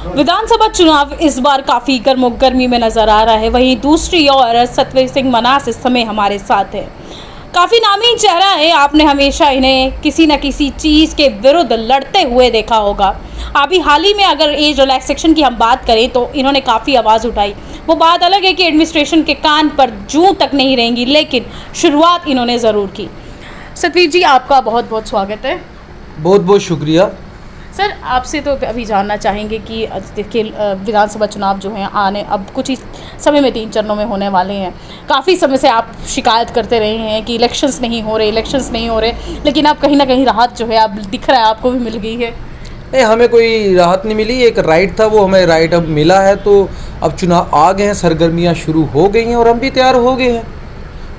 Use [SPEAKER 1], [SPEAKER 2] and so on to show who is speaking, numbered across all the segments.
[SPEAKER 1] विधानसभा चुनाव इस बार काफ़ी गर्मी में नजर आ रहा है। वहीं दूसरी ओर सतवीर सिंह मन्हास इस समय हमारे साथ है। काफ़ी नामी चेहरा है, आपने हमेशा इन्हें किसी न किसी चीज़ के विरुद्ध लड़ते हुए देखा होगा। अभी हाल ही में अगर एज रिलैक्सेशन की हम बात करें तो इन्होंने काफ़ी आवाज़ उठाई। वो बात अलग है कि एडमिनिस्ट्रेशन के कान पर जूं तक नहीं रहेंगी, लेकिन शुरुआत इन्होंने ज़रूर की। सतवीर जी, आपका बहुत बहुत स्वागत है।
[SPEAKER 2] बहुत बहुत शुक्रिया।
[SPEAKER 1] सर, आपसे तो अभी जानना चाहेंगे कि देखिए विधानसभा चुनाव जो हैं आने अब कुछ ही समय में 3 चरणों में होने वाले हैं। काफ़ी समय से आप शिकायत करते रहे हैं कि इलेक्शंस नहीं हो रहे, लेकिन अब कहीं ना कहीं राहत जो है अब दिख रहा है, आपको भी मिल गई है।
[SPEAKER 2] नहीं, हमें कोई राहत नहीं मिली। एक राइट था, वो हमें राइट अब मिला है, तो अब चुनाव आ गए हैं, सरगर्मियाँ शुरू हो गई हैं और हम भी तैयार हो गए हैं।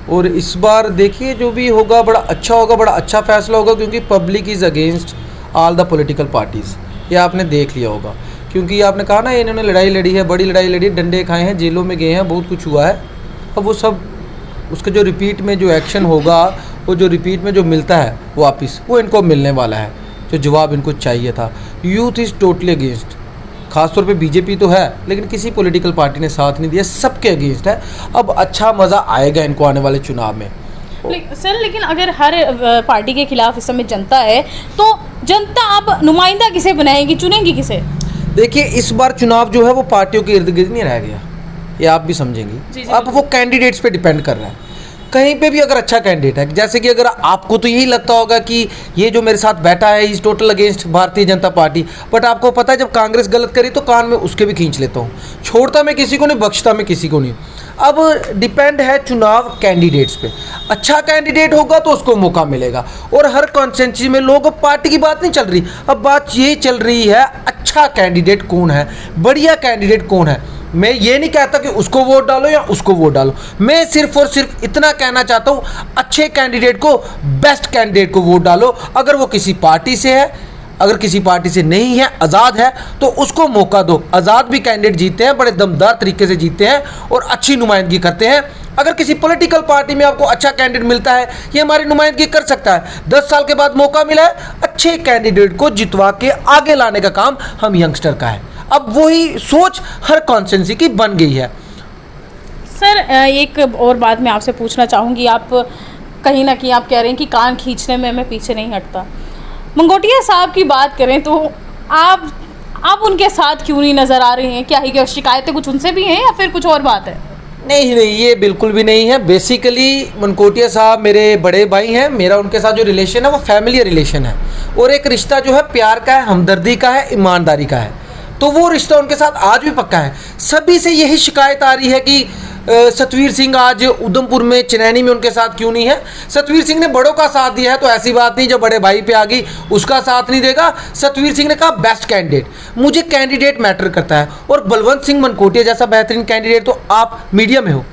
[SPEAKER 2] और इस बार देखिए जो भी होगा बड़ा अच्छा होगा, बड़ा अच्छा फैसला होगा, क्योंकि public is against all the political parties. ये आपने देख लिया होगा, क्योंकि आपने कहा ना इन्होंने लड़ाई लड़ी है, बड़ी लड़ाई लड़ी, डंडे खाए हैं, जेलों में गए हैं, बहुत कुछ हुआ है। अब वो सब उसका जो रिपीट में जो एक्शन होगा, वो जो रिपीट में जो मिलता है वापस, वो इनको मिलने वाला है, जो जवाब इनको चाहिए था। यूथ इज़ टोटली अगेंस्ट, खासतौर पे बीजेपी तो है, लेकिन किसी पॉलिटिकल पार्टी ने साथ नहीं दिया, सबके अगेंस्ट है। अब अच्छा मज़ा आएगा इनको आने वाले चुनाव में।
[SPEAKER 1] सर, लेकिन अगर हर पार्टी के खिलाफ इस समय जनता है, तो जनता अब नुमाइंदा किसे बनाएगी, चुनेगी किसे?
[SPEAKER 2] देखिए, इस बार चुनाव जो है वो पार्टियों के इर्द गिर्द नहीं रह गया, ये आप भी समझेंगी। अब वो कैंडिडेट्स पे डिपेंड कर रहा है। कहीं पे भी अगर अच्छा कैंडिडेट है, जैसे कि अगर आपको तो यही लगता होगा कि ये जो मेरे साथ बैठा है is total against Bharatiya Janata party, but आपको पता है जब कांग्रेस गलत करी तो कान में उसके भी खींच लेता हूँ। छोड़ता मैं किसी को नहीं, बख्शता मैं किसी को नहीं। अब डिपेंड है चुनाव कैंडिडेट्स पे। अच्छा कैंडिडेट होगा तो उसको मौका मिलेगा, और हर कॉन्स्टिट्यूंसी में लोग, अब पार्टी की बात नहीं चल रही, अब बात ये चल रही है अच्छा कैंडिडेट कौन है, बढ़िया कैंडिडेट कौन है। मैं ये नहीं कहता कि उसको वोट डालो या उसको वोट डालो, मैं सिर्फ और सिर्फ इतना कहना चाहता हूँ अच्छे कैंडिडेट को, बेस्ट कैंडिडेट को वोट डालो। अगर वो किसी पार्टी से है, अगर किसी पार्टी से नहीं है, आज़ाद है, तो उसको मौका दो। आज़ाद भी कैंडिडेट जीते हैं, बड़े दमदार तरीके से जीते हैं और अच्छी नुमाइंदगी करते हैं। अगर किसी पॉलिटिकल पार्टी में आपको अच्छा कैंडिडेट मिलता है, ये हमारी नुमाइंदगी कर सकता है। 10 साल के बाद मौका मिला है, अच्छे कैंडिडेट को जितवा के आगे लाने का काम हम यंगस्टर का है। अब वही सोच हर कॉन्स्टिट्यूंसी की बन गई है।
[SPEAKER 1] सर, एक और बात मैं आपसे पूछना चाहूँगी। आप कहीं ना कहीं आप कह रहे हैं कि कान खींचने में मैं पीछे नहीं हटता। मंगोटिया साहब की बात करें तो आप उनके साथ क्यों नहीं नज़र आ रहे हैं? क्या शिकायतें कुछ उनसे भी हैं या फिर कुछ और बात है?
[SPEAKER 2] नहीं, ये बिल्कुल भी नहीं है। बेसिकली मनकोटिया साहब मेरे बड़े भाई हैं। मेरा उनके साथ जो रिलेशन है वो फैमिली रिलेशन है, और एक रिश्ता जो है प्यार का है, हमदर्दी का है, ईमानदारी का है। तो वो रिश्ता उनके साथ आज भी पक्का है। सभी से यही शिकायत आ रही है कि सतवीर सिंह आज उधमपुर में, चनैनी में उनके साथ क्यों नहीं है। सतवीर सिंह ने बड़ों का साथ दिया है, तो ऐसी बात नहीं जब बड़े भाई पे आ गई उसका साथ नहीं देगा। सतवीर सिंह ने कहा बेस्ट कैंडिडेट, मुझे कैंडिडेट मैटर करता है। और बलवंत सिंह मनकोटिया जैसा बेहतरीन कैंडिडेट, तो आप मीडिया में हो,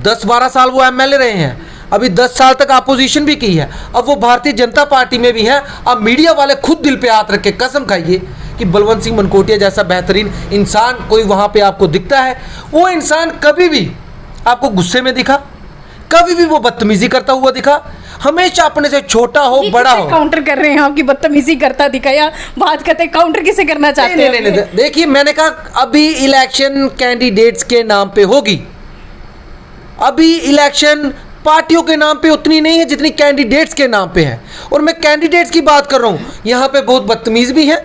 [SPEAKER 2] 10-12 साल वो एमएलए रहे हैं, अभी 10 साल तक अपोजिशन भी की है, अब वो भारतीय जनता पार्टी में भी है। अब मीडिया वाले खुद दिल पे हाथ रख के कसम खाइए कि बलवंत सिंह मनकोटिया जैसा बेहतरीन इंसान कोई वहाँ पे आपको दिखता है। वो इंसान कभी भी आपको गुस्से में दिखा, कभी भी वो बदतमीजी करता हुआ दिखा, हमेशा अपने से छोटा हो बड़ा हो।
[SPEAKER 1] काउंटर कर रहे हैं आपकी बदतमीजी करता दिखा, या बात करते हैं काउंटर किसे करना चाहते हैं?
[SPEAKER 2] नहीं, देखिए मैंने कहा अभी इलेक्शन कैंडिडेट्स के नाम पे होगी। अभी इलेक्शन पार्टियों के नाम पे उतनी नहीं है जितनी कैंडिडेट्स के नाम पे है, और मैं कैंडिडेट्स की बात कर रहा हूँ। यहाँ पे बहुत बदतमीज भी है,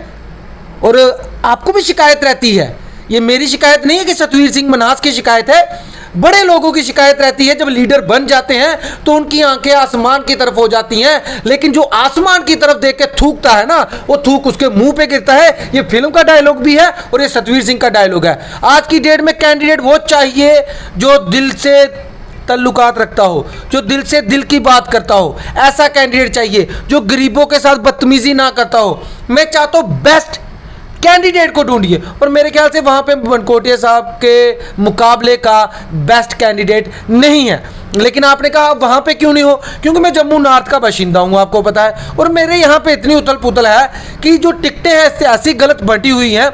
[SPEAKER 2] और आपको भी शिकायत रहती है। ये मेरी शिकायत नहीं है कि सतवीर सिंह मन्हास की शिकायत है, बड़े लोगों की शिकायत रहती है। जब लीडर बन जाते हैं तो उनकी आंखें आसमान की तरफ हो जाती हैं, लेकिन जो आसमान की तरफ देख के थूकता है ना, वो थूक उसके मुंह पे गिरता है। ये फिल्म का डायलॉग भी है और ये सतवीर सिंह का डायलॉग है। आज की डेट में कैंडिडेट वो चाहिए जो दिल से तल्लुकात रखता हो, जो दिल से दिल की बात करता हो। ऐसा कैंडिडेट चाहिए जो गरीबों के साथ बदतमीजी ना करता हो। मैं चाहता हूँ बेस्ट कैंडिडेट को ढूंढिए, और मेरे ख्याल से वहाँ पे मनकोटिया साहब के मुकाबले का बेस्ट कैंडिडेट नहीं है। लेकिन आपने कहा वहाँ पे क्यों नहीं हो, क्योंकि मैं जम्मू नॉर्थ का बाशिंदा हूँ, आपको पता है, और मेरे यहाँ पे इतनी उथल पुथल है कि जो टिकटें हैं ऐसी गलत बंटी हुई हैं।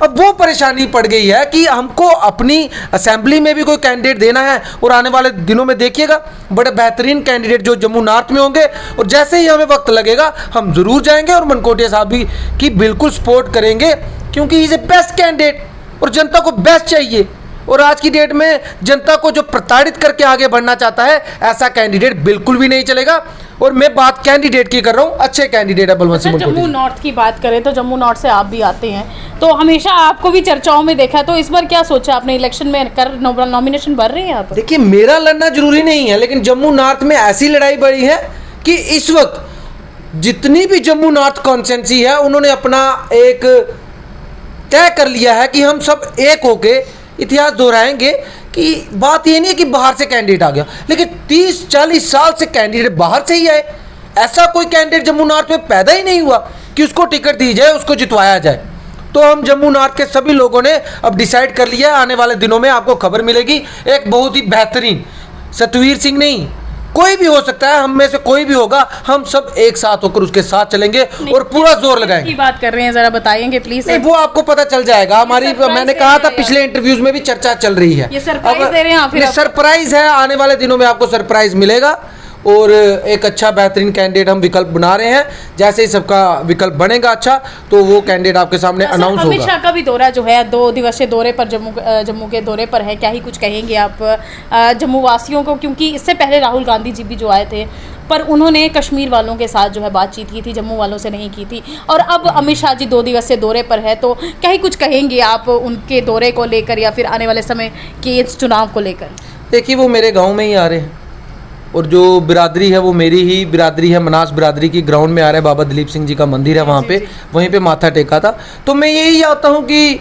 [SPEAKER 2] अब वो परेशानी पड़ गई है कि हमको अपनी असेंबली में भी कोई कैंडिडेट देना है, और आने वाले दिनों में देखिएगा बड़े बेहतरीन कैंडिडेट जो जम्मू नॉर्थ में होंगे, और जैसे ही हमें वक्त लगेगा हम ज़रूर जाएंगे और मनकोटिया साहब भी की बिल्कुल सपोर्ट करेंगे, क्योंकि इज़ ए बेस्ट कैंडिडेट और जनता को बेस्ट चाहिए। और आज की डेट में जनता को जो प्रताड़ित करके आगे बढ़ना चाहता है, ऐसा कैंडिडेट बिल्कुल भी नहीं चलेगा। और मैं बात कैंडिडेट की कर रहा हूँ, अच्छे कैंडिडेट है बलवंत सिंह
[SPEAKER 1] जम्मू नॉर्थ की बात करें तो जम्मू नॉर्थ से आप भी आते हैं, तो हमेशा आपको भी चर्चाओं में देखा है, तो इस बार क्या सोचा आपने, इलेक्शन में कर नॉमिनेशन भर रहे हैं आप?
[SPEAKER 2] देखिए, मेरा लड़ना जरूरी नहीं है, लेकिन जम्मू नॉर्थ में ऐसी लड़ाई बढ़ी है कि इस वक्त जितनी भी जम्मू नॉर्थ कॉन्स्टिट्यूंसी है, उन्होंने अपना एक तय कर लिया है कि हम सब एक होके इतिहास दोहराएंगे। कि बात ये नहीं है कि बाहर से कैंडिडेट आ गया, लेकिन 30-40 साल से कैंडिडेट बाहर से ही आए। ऐसा कोई कैंडिडेट जम्मू नॉर्थ में पैदा ही नहीं हुआ कि उसको टिकट दी जाए, उसको जितवाया जाए। तो हम जम्मू नॉर्थ के सभी लोगों ने अब डिसाइड कर लिया है, आने वाले दिनों में आपको खबर मिलेगी। एक बहुत ही बेहतरीन, सतवीर सिंह नहीं, कोई भी हो सकता है, हम में से कोई भी होगा, हम सब एक साथ होकर उसके साथ चलेंगे और पूरा जोर लगाएंगे।
[SPEAKER 1] की बात कर रहे हैं, जरा बताएंगे प्लीज।
[SPEAKER 2] नहीं, वो आपको पता चल जाएगा। हमारी, मैंने कहा था पिछले इंटरव्यूज में भी चर्चा चल रही है।
[SPEAKER 1] ये सरप्राइज दे रहे हैं आप?
[SPEAKER 2] सरप्राइज है, आने वाले दिनों में आपको सरप्राइज मिलेगा। और एक अच्छा बेहतरीन कैंडिडेट हम विकल्प बना रहे हैं। जैसे ही सबका विकल्प बनेगा अच्छा, तो वो कैंडिडेट आपके सामने अनाउंस होगा।
[SPEAKER 1] अमित शाह का भी दौरा जो है 2 दिवसीय दौरे पर जम्मू के दौरे पर है, क्या ही कुछ कहेंगे आप जम्मू वासियों को? क्योंकि इससे पहले राहुल गांधी जी भी जो आए थे, पर उन्होंने कश्मीर वालों के साथ जो है बातचीत की थी, जम्मू वालों से नहीं की थी। और अब अमित शाह जी 2 दिवसीय दौरे पर है, तो क्या ही कुछ कहेंगे आप उनके दौरे को लेकर या फिर आने वाले समय के चुनाव को लेकर?
[SPEAKER 2] देखिए, वो मेरे गाँव में ही आ रहे हैं, और जो बिरादरी है वो मेरी ही बिरादरी है, मनास बिरादरी की। ग्राउंड में आ रहा है, बाबा दिलीप सिंह जी का मंदिर है वहाँ पे, वहीं पे माथा टेका था। तो मैं यही चाहता हूँ कि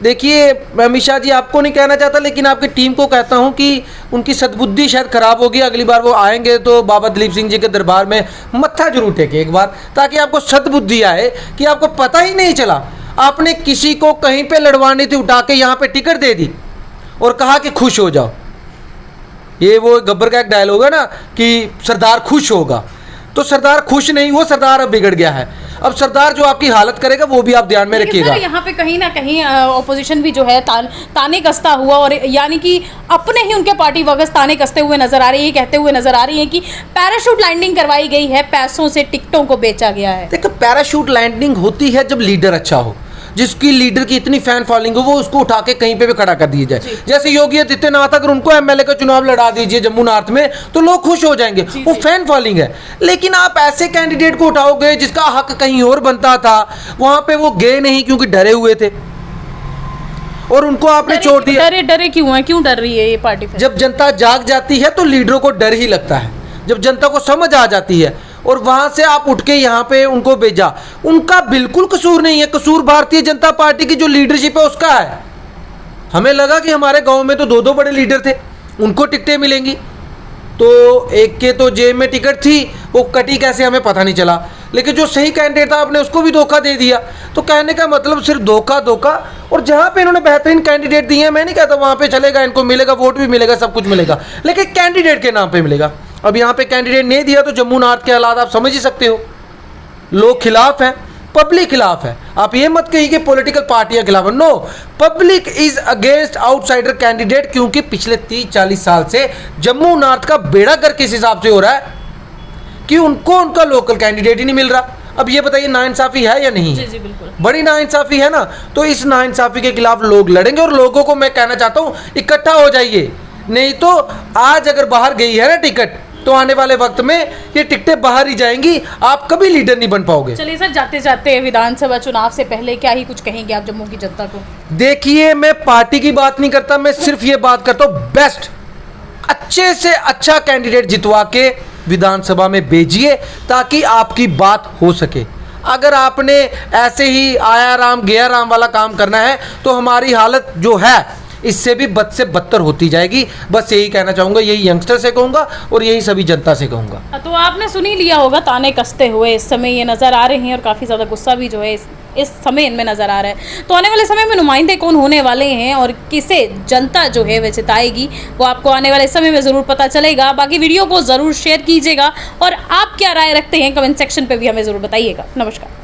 [SPEAKER 2] देखिए, अमित शाह जी आपको नहीं कहना चाहता, लेकिन आपकी टीम को कहता हूँ कि उनकी सद्बुद्धि शायद खराब होगी। अगली बार वो आएंगे तो बाबा दिलीप सिंह जी के दरबार में मत्था जरूर टेके एक बार, ताकि आपको सद्बुद्धि आए कि आपको पता ही नहीं चला, आपने किसी को कहीं पे लड़वानी थी, उठा के यहाँ पे टिकट दे दी और कहा कि खुश हो जाओ। ये वो गब्बर का एक डायलॉग है ना कि सरदार खुश होगा, तो सरदार खुश नहीं, वो सरदार अब बिगड़ गया है। अब सरदार जो आपकी हालत करेगा वो भी आप ध्यान में रखिएगा।
[SPEAKER 1] यहाँ पे कहीं ना कहीं ऑपोजिशन भी जो है ताने कसता हुआ, और यानी कि अपने ही उनके पार्टी वर्कर्स ताने कसते हुए नजर आ रहे हैं, ये कहते हुए नजर आ रही है कि पैराशूट लैंडिंग करवाई गई है, पैसों से टिकटों को बेचा गया है।
[SPEAKER 2] देखो, पैराशूट लैंडिंग होती है जब लीडर अच्छा हो, जिसकी लीडर की इतनी फैन फॉलोइंग हो, वो उसको उठा के कहीं पे भी खड़ा कर दिया जाए। जैसे योगी आदित्यनाथ, अगर उनको एमएलए का चुनाव लड़ा दीजिए जम्मू नॉर्थ में, तो लोग खुश हो जाएंगे, वो फैन फॉलोइंग है। लेकिन आप ऐसे कैंडिडेट को उठाओगे जिसका हक कहीं और बनता था, वहां पे वो गए नहीं क्योंकि डरे हुए थे, और उनको आपने छोड़ दिया।
[SPEAKER 1] डरे क्यों है? क्यों डर रही है ये पार्टी?
[SPEAKER 2] जब जनता जाग जाती है तो लीडरों को डर ही लगता है, जब जनता को समझ आ जाती है, और वहां से आप उठ के यहाँ पे उनको भेजा। उनका बिल्कुल कसूर नहीं है, कसूर भारतीय जनता पार्टी की जो लीडरशिप है उसका है। हमें लगा कि हमारे गांव में तो 2 बड़े लीडर थे, उनको टिकटें मिलेंगी, तो एक के तो जेब में टिकट थी, वो कटी कैसे हमें पता नहीं चला, लेकिन जो सही कैंडिडेट था आपने उसको भी धोखा दे दिया। तो कहने का मतलब सिर्फ धोखा। और जहाँ पे इन्होंने बेहतरीन कैंडिडेट दिए हैं, मैं नहीं कहता वहाँ पे चलेगा, इनको मिलेगा, वोट भी मिलेगा, सब कुछ मिलेगा, लेकिन कैंडिडेट के नाम पे मिलेगा। अब यहाँ पे कैंडिडेट नहीं दिया तो जम्मू नॉर्थ के हालात आप समझ ही सकते हो। लोग खिलाफ हैं, पब्लिक खिलाफ है। आप ये मत कहिए कि पॉलिटिकल पार्टियां खिलाफ है, no, public is against outsider candidate, क्योंकि पिछले 30-40 साल से जम्मू नॉर्थ का बेड़ा गर्क किस हिसाब से हो रहा है कि उनको उनका लोकल कैंडिडेट ही नहीं मिल रहा। अब ये बताइए, नाइंसाफी है या नहीं?
[SPEAKER 1] जी बिल्कुल,
[SPEAKER 2] बड़ी नाइंसाफी है ना। तो इस नाइंसाफी के खिलाफ लोग लड़ेंगे, और लोगों को मैं कहना चाहता हूँ इकट्ठा हो जाइए, नहीं तो आज अगर बाहर गई है ना टिकट, तो आने वाले वक्त में ये टिकटें बाहर ही जाएंगी, आप कभी लीडर नहीं बन पाओगे।
[SPEAKER 1] चलिए सर, जाते जाते विधानसभा चुनाव से पहले क्या ही कुछ कहेंगे आप जम्मू की जनता को?
[SPEAKER 2] देखिए, मैं पार्टी की बात नहीं करता, मैं सिर्फ ये बात करता हूँ, बेस्ट अच्छे से अच्छा कैंडिडेट जितवा के विधानसभा में भेजिए, ताकि आपकी बात हो सके। अगर आपने ऐसे ही आया राम गया राम वाला काम करना है, तो हमारी हालत जो है इससे भी बद से बदतर होती जाएगी। बस यही कहना चाहूँगा, यही यंगस्टर से कहूँगा और यही सभी जनता से कहूँगा।
[SPEAKER 1] तो आपने सुन ही लिया होगा, ताने कसते हुए इस समय ये नज़र आ रहे हैं, और काफ़ी ज़्यादा गुस्सा भी जो है इस समय इनमें नज़र आ रहा है। तो आने वाले समय में नुमाइंदे कौन होने वाले हैं और किसे जनता जो है वह जिताएगी, वो आपको आने वाले समय में ज़रूर पता चलेगा। बाकी वीडियो को ज़रूर शेयर कीजिएगा, और आप क्या राय रखते हैं कमेंट सेक्शन पर भी हमें ज़रूर बताइएगा। नमस्कार।